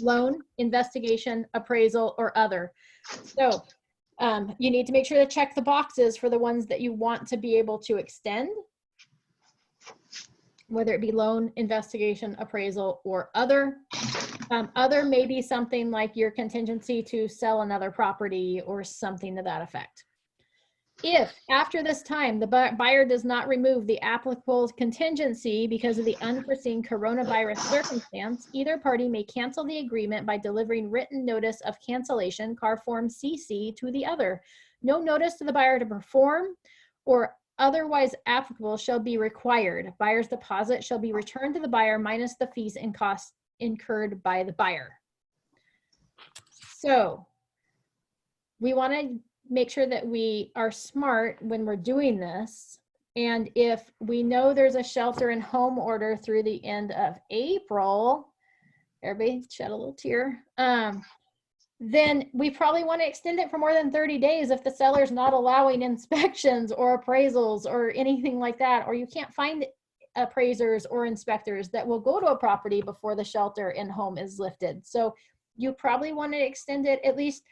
Loan, investigation, appraisal, or other. So you need to make sure to check the boxes for the ones that you want to be able to extend, whether it be loan, investigation, appraisal, or other. Other may be something like your contingency to sell another property or something to that effect. If after this time the buyer does not remove the applicable contingency because of the unforeseen coronavirus circumstance, either party may cancel the agreement by delivering written notice of cancellation, C.A.R. form CC, to the other. No notice to the buyer to perform or otherwise applicable shall be required. Buyer's deposit shall be returned to the buyer minus the fees and costs incurred by the buyer. So we want to make sure that we are smart when we're doing this. And if we know there's a shelter in home order through the end of April, everybody shed a little tear, then we probably want to extend it for more than 30 days if the seller's not allowing inspections or appraisals or anything like that, or you can't find appraisers or inspectors that will go to a property before the shelter in home is lifted. So you probably want to extend it at least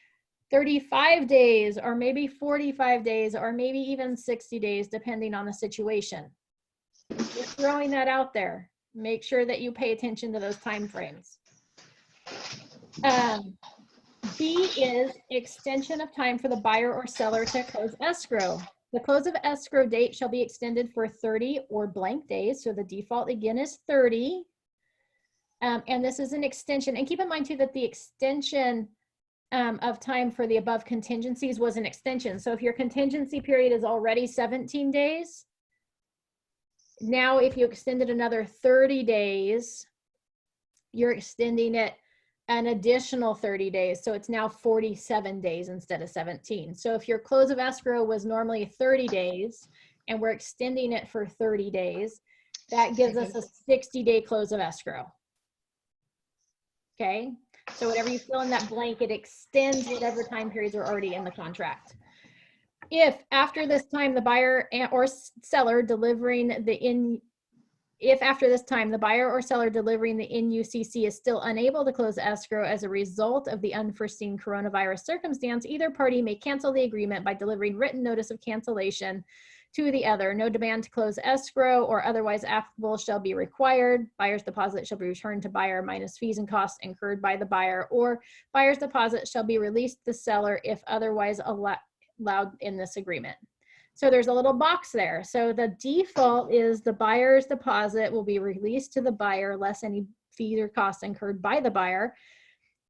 35 days or maybe 45 days or maybe even 60 days depending on the situation. Just throwing that out there. Make sure that you pay attention to those time frames. B is extension of time for the buyer or seller to close escrow. The close of escrow date shall be extended for 30 or blank days. So the default again is 30. And this is an extension. And keep in mind too that the extension of time for the above contingencies was an extension. So if your contingency period is already 17 days, now if you extended another 30 days, you're extending it an additional 30 days. So it's now 47 days instead of 17. So if your close of escrow was normally 30 days and we're extending it for 30 days, that gives us a 60-day close of escrow. Okay, so whatever you fill in that blank, it extends whatever time periods are already in the contract. If after this time the buyer or seller delivering the if after this time the buyer or seller delivering the NUCC is still unable to close escrow as a result of the unforeseen coronavirus circumstance, either party may cancel the agreement by delivering written notice of cancellation to the other. No demand to close escrow or otherwise applicable shall be required. Buyer's deposit shall be returned to buyer minus fees and costs incurred by the buyer, or buyer's deposit shall be released to the seller if otherwise allowed in this agreement. So there's a little box there. So the default is the buyer's deposit will be released to the buyer less any fees or costs incurred by the buyer.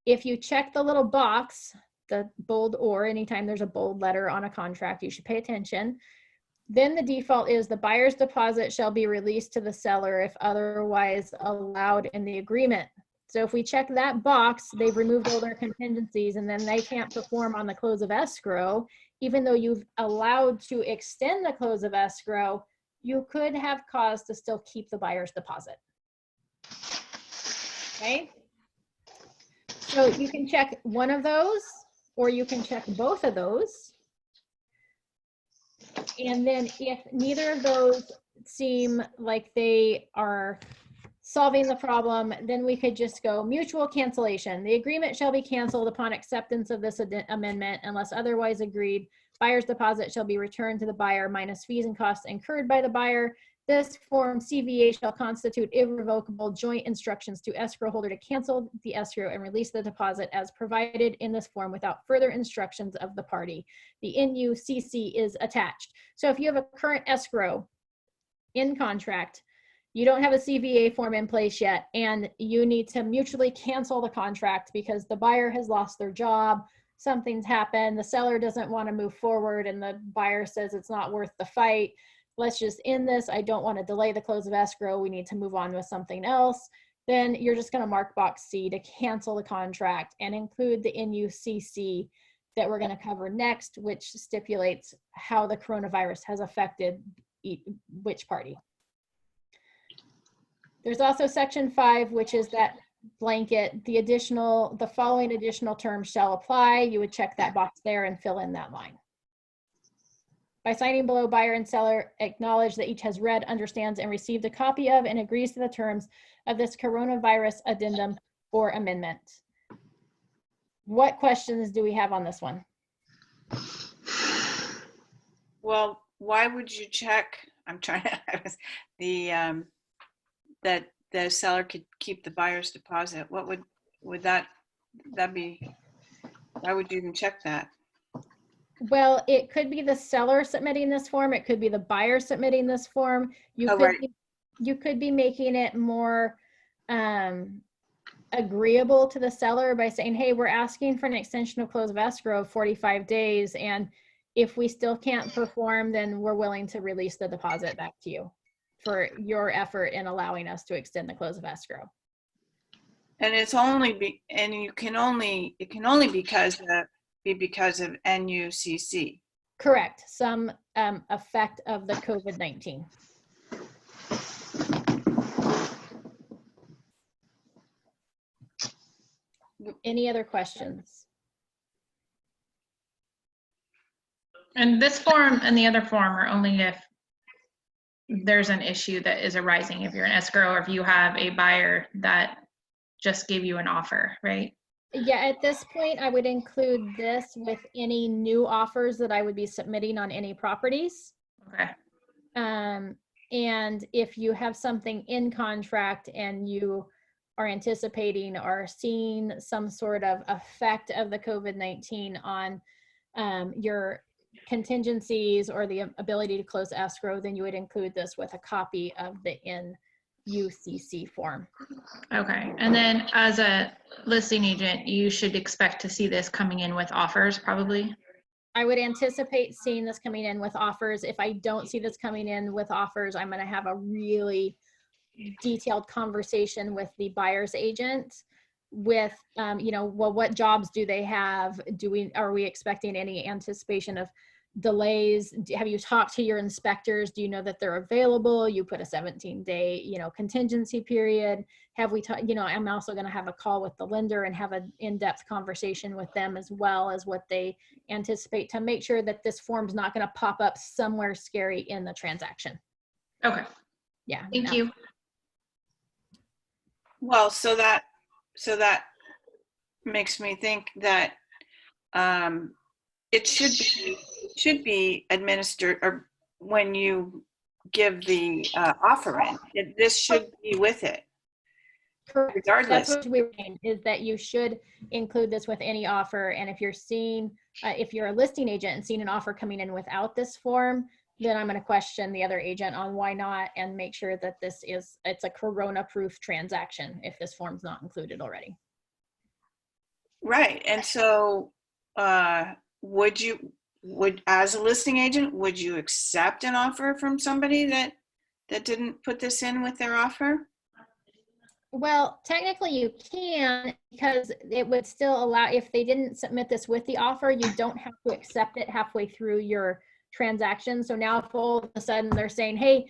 If you check the little box, the bold or, anytime there's a bold letter on a contract, you should pay attention. Then the default is the buyer's deposit shall be released to the seller if otherwise allowed in the agreement. So if we check that box, they've removed all their contingencies and then they can't perform on the close of escrow. Even though you've allowed to extend the close of escrow, you could have cause to still keep the buyer's deposit. Okay. So you can check one of those, or you can check both of those. And then if neither of those seem like they are solving the problem, then we could just go mutual cancellation. The agreement shall be canceled upon acceptance of this amendment unless otherwise agreed. Buyer's deposit shall be returned to the buyer minus fees and costs incurred by the buyer. This form CVA shall constitute irrevocable joint instructions to escrow holder to cancel the escrow and release the deposit as provided in this form without further instructions of the party. The NUCC is attached. So if you have a current escrow in contract, you don't have a CVA form in place yet, and you need to mutually cancel the contract because the buyer has lost their job, something's happened, the seller doesn't want to move forward, and the buyer says it's not worth the fight. Let's just end this. I don't want to delay the close of escrow. We need to move on with something else. Then you're just going to mark box C to cancel the contract and include the NUCC that we're going to cover next, which stipulates how the coronavirus has affected which party. There's also section 5, which is that blanket, the following additional terms shall apply. You would check that box there and fill in that line. By signing below, buyer and seller acknowledge that each has read, understands, and received a copy of and agrees to the terms of this coronavirus addendum or amendment. What questions do we have on this one? Well, why would you check? I'm trying to, that the seller could keep the buyer's deposit. What would that be? Why would you even check that? Well, it could be the seller submitting this form. It could be the buyer submitting this form. You could be making it more agreeable to the seller by saying, hey, we're asking for an extension of close of escrow of 45 days. And if we still can't perform, then we're willing to release the deposit back to you for your effort in allowing us to extend the close of escrow. And it can only be because of NUCC. Correct. Some effect of the COVID-19. Any other questions? And this form and the other form are only if there's an issue that is arising, if you're an escrow or if you have a buyer that just gave you an offer, right? Yeah, at this point, I would include this with any new offers that I would be submitting on any properties. Okay. And if you have something in contract and you are anticipating or seeing some sort of effect of the COVID-19 on your contingencies or the ability to close escrow, then you would include this with a copy of the NUCC form. Okay, and then as a listing agent, you should expect to see this coming in with offers probably? I would anticipate seeing this coming in with offers. If I don't see this coming in with offers, I'm going to have a really detailed conversation with the buyer's agent with, you know, well, what jobs do they have? Are we expecting any anticipation of delays? Have you talked to your inspectors? Do you know that they're available? You put a 17-day, you know, contingency period. Have we talked, you know, I'm also going to have a call with the lender and have an in-depth conversation with them as well as what they anticipate to make sure that this form's not going to pop up somewhere scary in the transaction. Okay, Yeah. thank you. Well, so that makes me think that it should be administered, or when you give the offer in, this should be with it. Correct. Regardless. That's what we were saying, is that you should include this with any offer. And if you're seeing, if you're a listing agent and seeing an offer coming in without this form, then I'm going to question the other agent on why not, and make sure that it's a corona-proof transaction if this form's not included already. Right. And so would as a listing agent, would you accept an offer from somebody that didn't put this in with their offer? Well, technically you can, because it would still allow, if they didn't submit this with the offer, you don't have to accept it halfway through your transaction. So now if all of a sudden they're saying, hey,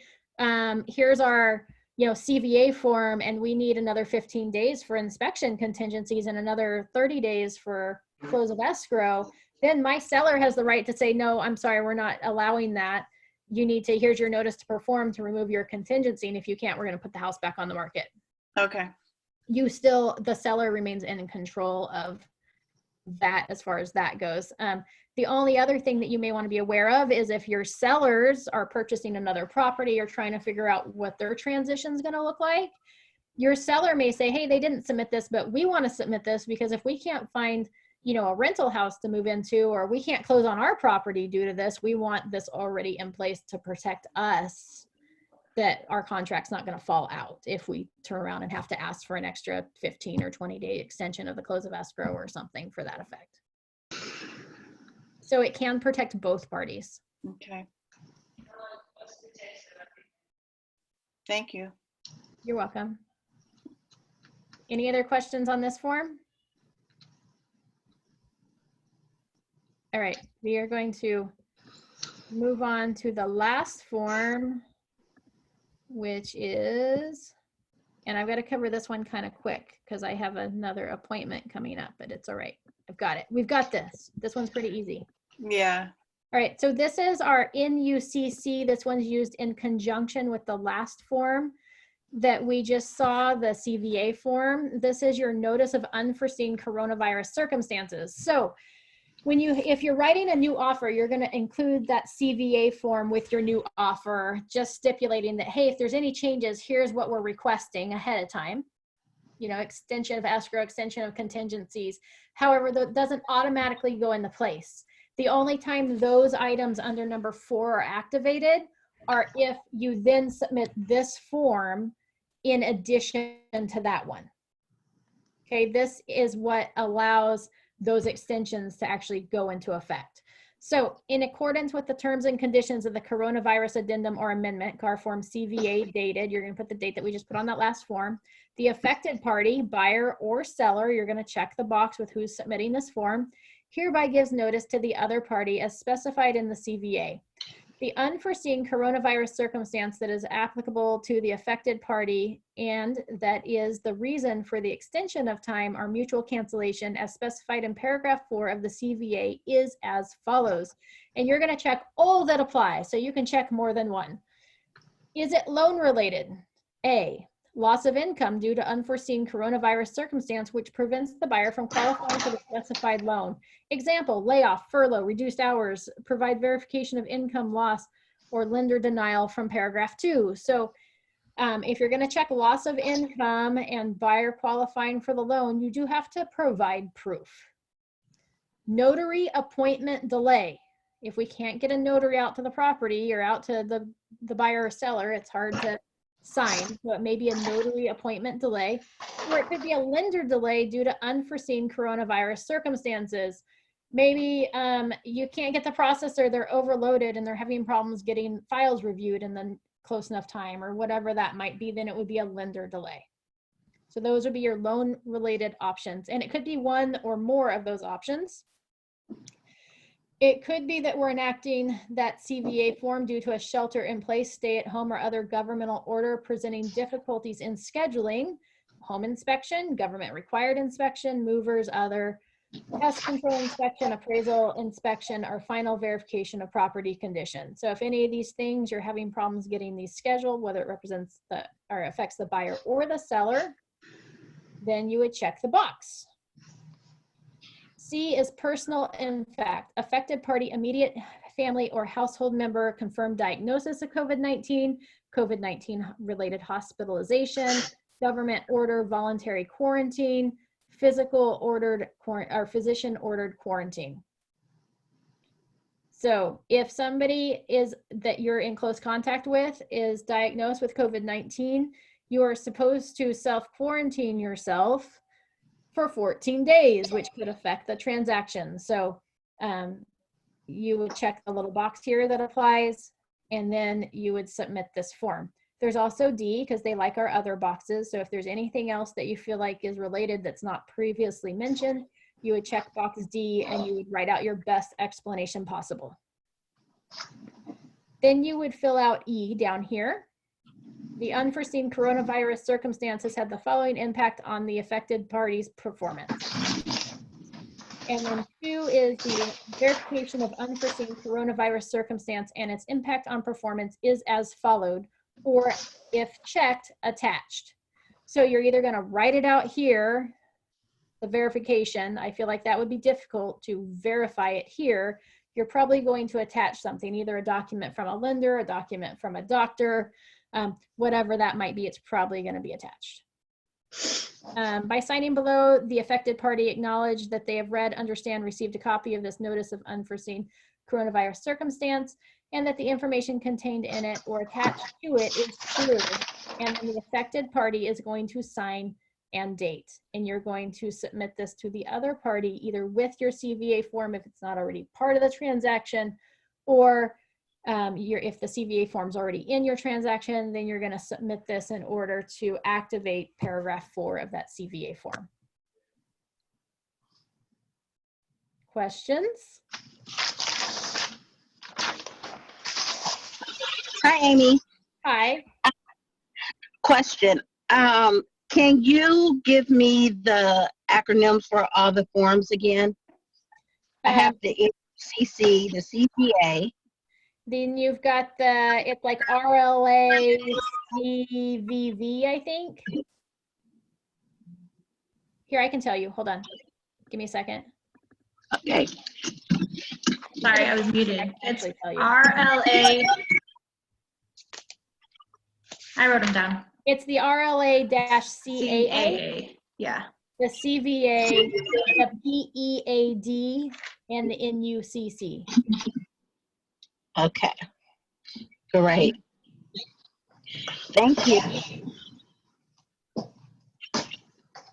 here's our, you know, CVA form, and we need another 15 days for inspection contingencies and another 30 days for close of escrow, then my seller has the right to say, no, I'm sorry, we're not allowing that. You need to, here's your notice to perform to remove your contingency. And if you can't, we're going to put the house back on the market. Okay. You still, the seller remains in control of that as far as that goes. The only other thing that you may want to be aware of is if your sellers are purchasing another property or trying to figure out what their transition is going to look like, your seller may say, hey, they didn't submit this, but we want to submit this because if we can't find, you know, a rental house to move into, or we can't close on our property due to this, we want this already in place to protect us, that our contract's not going to fall out if we turn around and have to ask for an extra 15 or 20-day extension of the close of escrow or something for that effect. So it can protect both parties. Okay. Thank you. You're welcome. Any other questions on this form? All right, we are going to move on to the last form, which is, and I've got to cover this one kind of quick because I have another appointment coming up, but it's all right. I've got it. We've got this. This one's pretty easy. Yeah. All right, so this is our NUCC. This one's used in conjunction with the last form that we just saw, the CVA form. This is your notice of unforeseen coronavirus circumstances. So if you're writing a new offer, you're going to include that CVA form with your new offer, just stipulating that, hey, if there's any changes, here's what we're requesting ahead of time. You know, extension of escrow, extension of contingencies. However, that doesn't automatically go into place. The only time those items under number 4 are activated are if you then submit this form in addition to that one. Okay, this is what allows those extensions to actually go into effect. So in accordance with the terms and conditions of the coronavirus addendum or amendment, CAR form CVA dated, you're going to put the date that we just put on that last form. The affected party, buyer or seller, you're going to check the box with who's submitting this form, hereby gives notice to the other party as specified in the CVA. The unforeseen coronavirus circumstance that is applicable to the affected party and that is the reason for the extension of time or mutual cancellation as specified in paragraph 4 of the CVA is as follows. And you're going to check all that apply. So you can check more than one. Is it loan related? A, loss of income due to unforeseen coronavirus circumstance which prevents the buyer from qualifying for the specified loan. Example, layoff, furlough, reduced hours, provide verification of income loss, or lender denial from paragraph 2. So if you're going to check loss of income and buyer qualifying for the loan, you do have to provide proof. Notary appointment delay. If we can't get a notary out to the property or out to the buyer or seller, it's hard to sign. So it may be a notary appointment delay, or it could be a lender delay due to unforeseen coronavirus circumstances. Maybe you can't get the processor, they're overloaded and they're having problems getting files reviewed in the close enough time, or whatever that might be, then it would be a lender delay. So those would be your loan related options. And it could be one or more of those options. It could be that we're enacting that CVA form due to a shelter in place, stay at home, or other governmental order presenting difficulties in scheduling, home inspection, government required inspection, movers, other, pest control inspection, appraisal inspection, or final verification of property condition. So if any of these things you're having problems getting these scheduled, whether it represents the or affects the buyer or the seller, then you would check the box. C is personal impact. Affected party, immediate family or household member, confirmed diagnosis of COVID-19, COVID-19 related hospitalization, government order voluntary quarantine, physical ordered or physician ordered quarantine. So if somebody is that you're in close contact with is diagnosed with COVID-19, you are supposed to self-quarantine yourself for 14 days, which could affect the transaction. So you would check the little box here that applies, and then you would submit this form. There's also D, because they like our other boxes. So if there's anything else that you feel like is related that's not previously mentioned, you would check box D and you would write out your best explanation possible. Then you would fill out E down here. The unforeseen coronavirus circumstances had the following impact on the affected party's performance. And then 2 is the verification of unforeseen coronavirus circumstance and its impact on performance is as followed, or if checked, attached. So you're either going to write it out here, the verification. I feel like that would be difficult to verify it here. You're probably going to attach something, either a document from a lender, a document from a doctor, whatever that might be, it's probably going to be attached. By signing below, the affected party acknowledged that they have read, understand, received a copy of this notice of unforeseen coronavirus circumstance, and that the information contained in it or attached to it is true. And then the affected party is going to sign and date. And you're going to submit this to the other party, either with your CVA form if it's not already part of the transaction, or if the CVA form is already in your transaction, then you're going to submit this in order to activate paragraph 4 of that CVA form. Questions? Hi, Amy. Hi. Question. Can you give me the acronyms for all the forms again? I have the CC, the CPA. Then you've got it's like RLA, CVV, I think. Here, I can tell you. Hold on. Give me a second. Okay. Sorry, I was muted. It's Actually tell you. RLA. I wrote them down. It's the RLA-CAA, CAA. Yeah. the CVA, the PEAD, and the NUCC. Okay. Great. Thank you.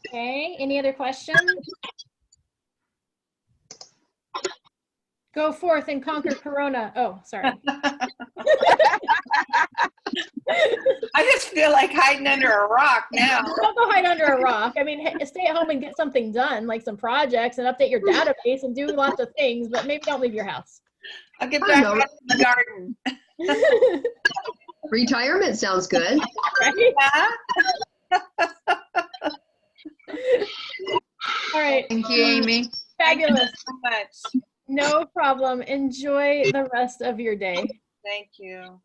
Okay, any other questions? Go forth and conquer Corona. Oh, sorry. I just feel like hiding under a rock now. Don't go hide under a rock. I mean, stay at home and get something done, like some projects and update your database and do lots of things, but maybe don't leave your house. I'll get back out to the garden. Retirement sounds good. Right? Yeah. All right. Thank you, Amy. Fabulous. Thank you so much. No problem. Enjoy the rest of your day. Thank you.